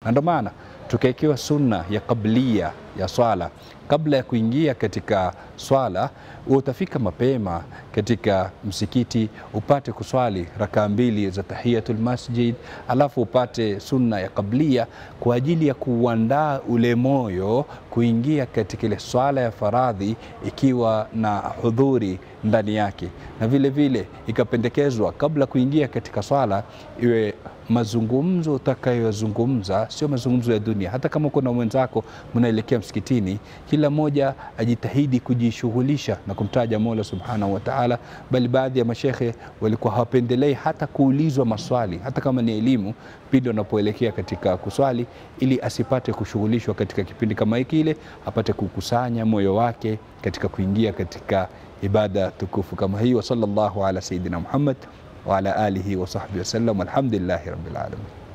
Na ndio maana tukaekewa sunna ya qablia ya swala. Kabla ya kuingia katika swala, utafika mapema katika msikiti upate kuswali rakaa 2 za tahiyatul masjid, alafu upate sunna ya qablia kwa ajili ya kuandaa ule moyo kuingia katika ile swala ya faradhi ikiwa na hudhuri ndani yake. Na vile vile ikapendekezwa kabla kuingia katika swala iwe mazungumzo utakayozungumza sio mazungumzo ya dunia. Hata kama uko na mwenzako mnaelekea msikitini, kila mmoja ajitahidi kujishughulisha na kumtaja Mola Subhanahu wa Ta'ala, bali baadhi ya mashekhe walikuwa hawapendelei hata kuulizwa maswali, hata kama ni elimu, pindi wanapoelekea katika kuswali, ili asipate kushughulishwa katika kipindi kama hiki, ile apate kukusanya moyo wake katika kuingia katika ibada tukufu kama hii. Wa sallallahu ala sayidina Muhammad wa ala alihi wa sahbihi wasallam, walhamdulillahi rabbil alamin.